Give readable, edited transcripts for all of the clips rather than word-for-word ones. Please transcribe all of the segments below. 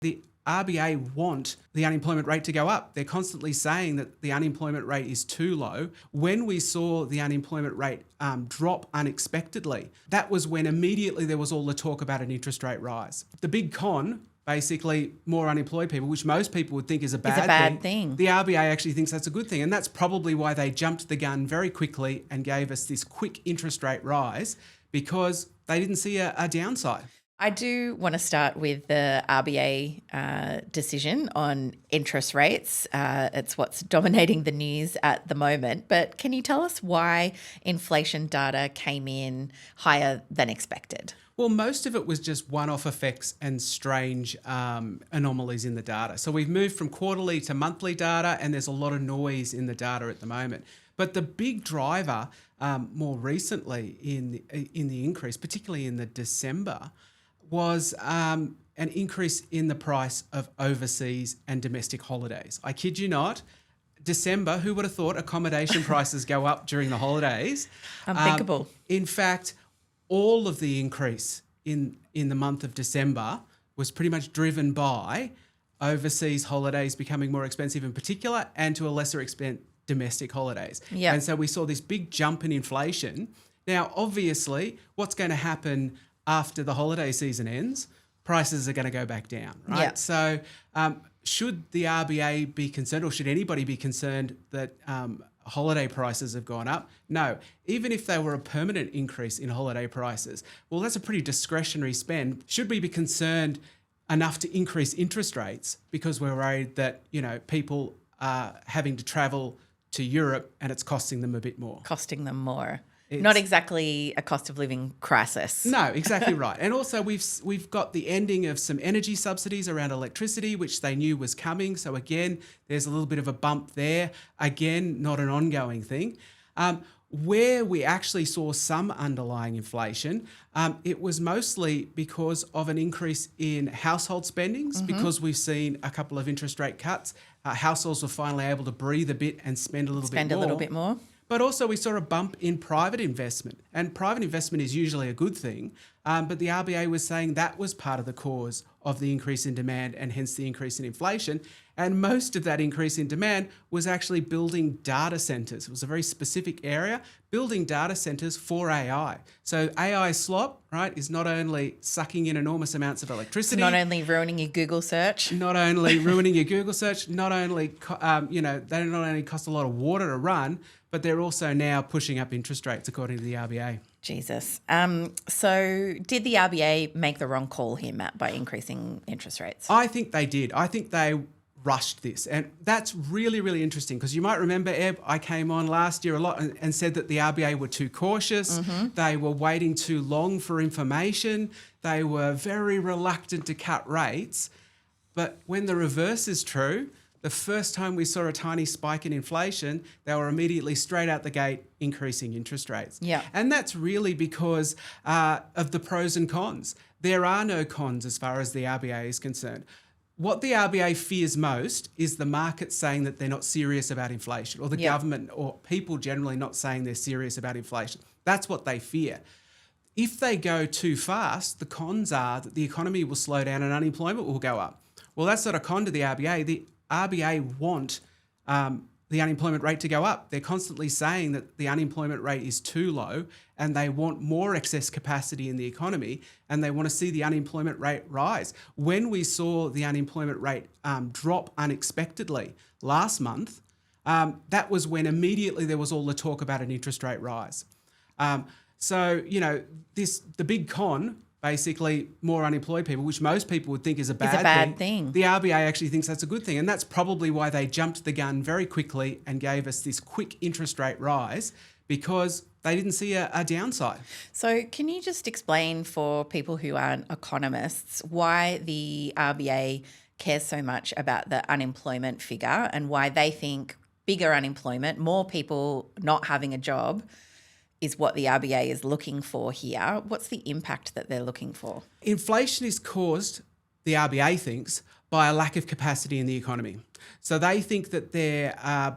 The RBA want the unemployment rate to go up. They're constantly saying that the unemployment rate is too low. When we saw the unemployment rate drop unexpectedly, that was when immediately there was all the talk about an interest rate rise. The big con, basically more unemployed people, which most people would think is a bad thing. The RBA actually thinks that's a good thing. And that's probably why they jumped the gun very quickly and gave us this quick interest rate rise, because they didn't see a downside. I do want to start with the RBA decision on interest rates. It's what's dominating the news at the moment. But can you tell us why inflation data came in higher than expected? Well, most of it was just one-off effects and strange anomalies in the data. So we've moved from quarterly to monthly data, and there's a lot of noise in the data at the moment. But the big driver more recently in the increase, particularly in the December, was an increase in the price of overseas and domestic holidays. I kid you not. December, who would have thought accommodation prices go up during the holidays? Unthinkable. In fact, all of the increase in the month of December was pretty much driven by overseas holidays becoming more expensive in particular, and to a lesser extent, domestic holidays. Yep. And so we saw this big jump in inflation. Now, obviously, what's going to happen after the holiday season ends? Prices are going to go back down, right? Yep. So should the RBA be concerned, or should anybody be concerned that holiday prices have gone up? No. Even if they were a permanent increase in holiday prices, well, that's a pretty discretionary spend. Should we be concerned enough to increase interest rates because we're worried that, people are having to travel to Europe and it's costing them a bit more? Costing them more. Not exactly a cost of living crisis. No, exactly right. And also we've got the ending of some energy subsidies around electricity, which they knew was coming. So again, there's a little bit of a bump there. Again, not an ongoing thing. Where we actually saw some underlying inflation, it was mostly because of an increase in household spendings, because we've seen a couple of interest rate cuts. Households were finally able to breathe a bit and spend a little bit more. But also we saw a bump in private investment, and private investment is usually a good thing. But the RBA was saying that was part of the cause of the increase in demand and hence the increase in inflation. And most of that increase in demand was actually building data centers. It was a very specific area, building data centers for AI. So AI slop, right, is not only sucking in enormous amounts of electricity. Not only ruining your Google search. Not only ruining your Google search, not only, they not only cost a lot of water to run, but they're also now pushing up interest rates, according to the RBA. Jesus. So did the RBA make the wrong call here, Matt, by increasing interest rates? I think they did. I think they rushed this. And that's really, really interesting, because you might remember, Eb, I came on last year a lot and said that the RBA were too cautious. They were waiting too long for information. They were very reluctant to cut rates. But when the reverse is true, the first time we saw a tiny spike in inflation, they were immediately straight out the gate increasing interest rates. Yeah. And that's really because of the pros and cons. There are no cons as far as the RBA is concerned. What the RBA fears most is the market saying that they're not serious about inflation, or the government or people generally not saying they're serious about inflation. That's what they fear. If they go too fast, the cons are that the economy will slow down and unemployment will go up. Well, that's not a con to the RBA. The RBA want the unemployment rate to go up. They're constantly saying that the unemployment rate is too low, and they want more excess capacity in the economy, and they want to see the unemployment rate rise. When we saw the unemployment rate drop unexpectedly last month, that was when immediately there was all the talk about an interest rate rise. So, the big con, basically more unemployed people, which most people would think is a bad thing. The RBA actually thinks that's a good thing. And that's probably why they jumped the gun very quickly and gave us this quick interest rate rise, because they didn't see a downside. So can you just explain for people who aren't economists why the RBA cares so much about the unemployment figure, and why they think bigger unemployment, more people not having a job, is what the RBA is looking for here? What's the impact that they're looking for? Inflation is caused, the RBA thinks, by a lack of capacity in the economy. So they think that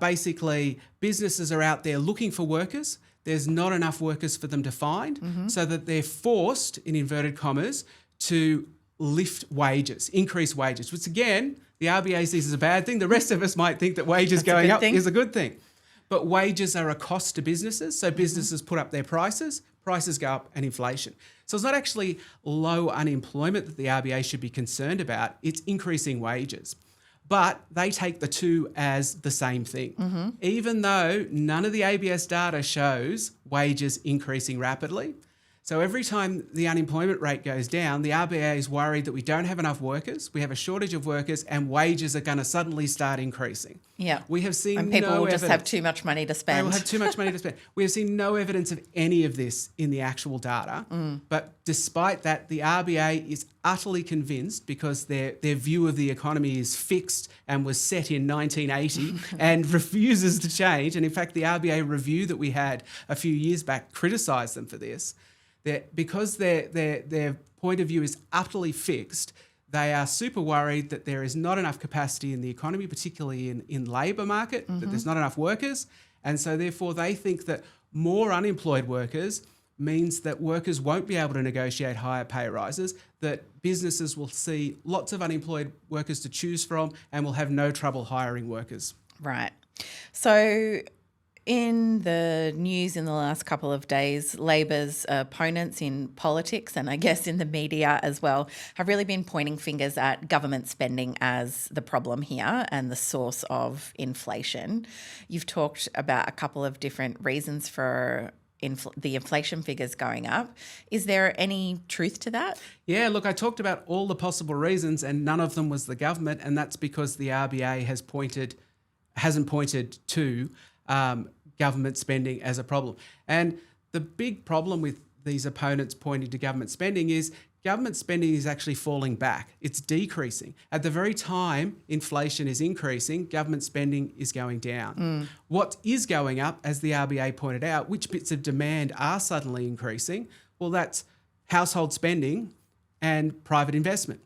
basically businesses are out there looking for workers. There's not enough workers for them to find, so that they're forced, in inverted commas, to lift wages, increase wages, which again, the RBA sees as a bad thing. The rest of us might think that wages going up is a good thing. But wages are a cost to businesses. So businesses put up their prices go up, and inflation. So it's not actually low unemployment that the RBA should be concerned about. It's increasing wages. But they take the two as the same thing. Even though none of the ABS data shows wages increasing rapidly. So every time the unemployment rate goes down, the RBA is worried that we don't have enough workers, we have a shortage of workers, and wages are going to suddenly start increasing. Yeah. We have seen and people no will evidence. just have too much money to spend. They will have too much money to spend. We have seen no evidence of any of this in the actual data. But despite that, the RBA is utterly convinced, because their view of the economy is fixed and was set in 1980 and refuses to change. And in fact, the RBA review that we had a few years back criticised them for this. Because their point of view is utterly fixed, they are super worried that there is not enough capacity in the economy, particularly in labour market, that there's not enough workers. And so therefore they think that more unemployed workers means that workers won't be able to negotiate higher pay rises, that businesses will see lots of unemployed workers to choose from and will have no trouble hiring workers. Right. So in the news in the last couple of days, Labor's opponents in politics, and I guess in the media as well, have really been pointing fingers at government spending as the problem here and the source of inflation. You've talked about a couple of different reasons for the inflation figures going up. Is there any truth to that? Yeah, look, I talked about all the possible reasons and none of them was the government, and that's because the RBA hasn't pointed to government spending as a problem. And the big problem with these opponents pointing to government spending is government spending is actually falling back. It's decreasing. At the very time inflation is increasing, government spending is going down. What is going up, as the RBA pointed out, which bits of demand are suddenly increasing? Well, that's household spending and private investment.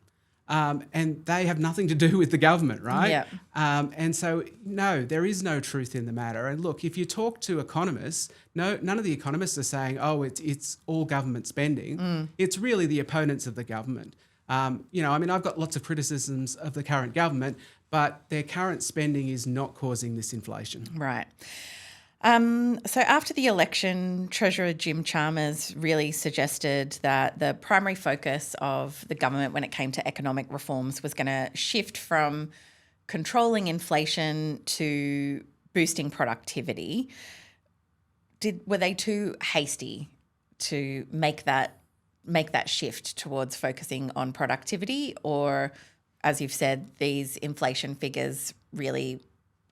And they have nothing to do with the government, right? Yeah. And so, no, there is no truth in the matter. And look, if you talk to economists, none of the economists are saying, oh, it's all government spending. It's really the opponents of the government. I've got lots of criticisms of the current government, but their current spending is not causing this inflation. Right. So after the election, Treasurer Jim Chalmers really suggested that the primary focus of the government when it came to economic reforms was going to shift from controlling inflation to boosting productivity. Were they too hasty to make that shift towards focusing on productivity, or, as you've said, these inflation figures really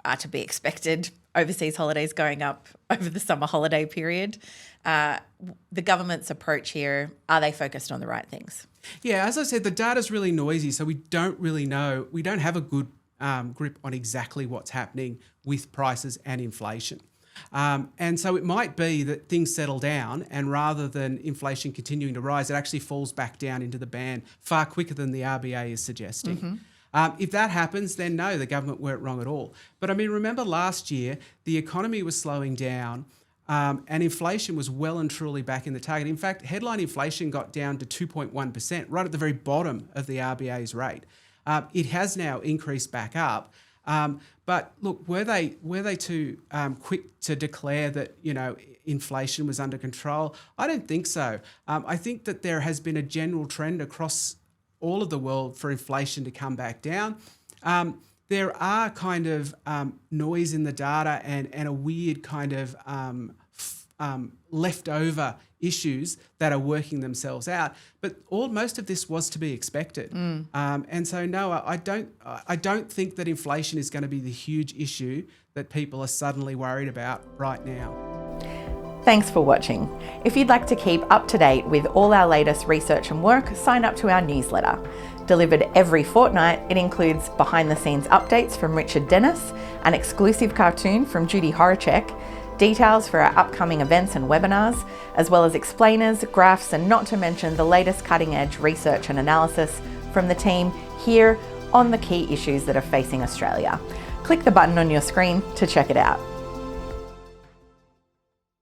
are to be expected? Overseas holidays going up over the summer holiday period. The government's approach here, are they focused on the right things? Yeah, as I said, the data's really noisy, so we don't really know. We don't have a good grip on exactly what's happening with prices and inflation. And so it might be that things settle down, and rather than inflation continuing to rise, it actually falls back down into the band far quicker than the RBA is suggesting. If that happens, then no, the government weren't wrong at all. But remember last year, the economy was slowing down and inflation was well and truly back in the target. In fact, headline inflation got down to 2.1%, right at the very bottom of the RBA's rate. It has now increased back up. But look, were they too quick to declare that, inflation was under control? I don't think so. I think that there has been a general trend across all of the world for inflation to come back down. There are kind of noise in the data and a weird kind of leftover issues that are working themselves out. But most of this was to be expected. And so no, I don't think that inflation is going to be the huge issue that people are suddenly worried about right now. Thanks for watching. If you'd like to keep up to date with all our latest research and work, sign up to our newsletter. Delivered every fortnight, it includes behind-the-scenes updates from Richard Dennis, an exclusive cartoon from Judy Horacek, details for our upcoming events and webinars, as well as explainers, graphs, and not to mention the latest cutting-edge research and analysis from the team here on the key issues that are facing Australia. Click the button on your screen to check it out.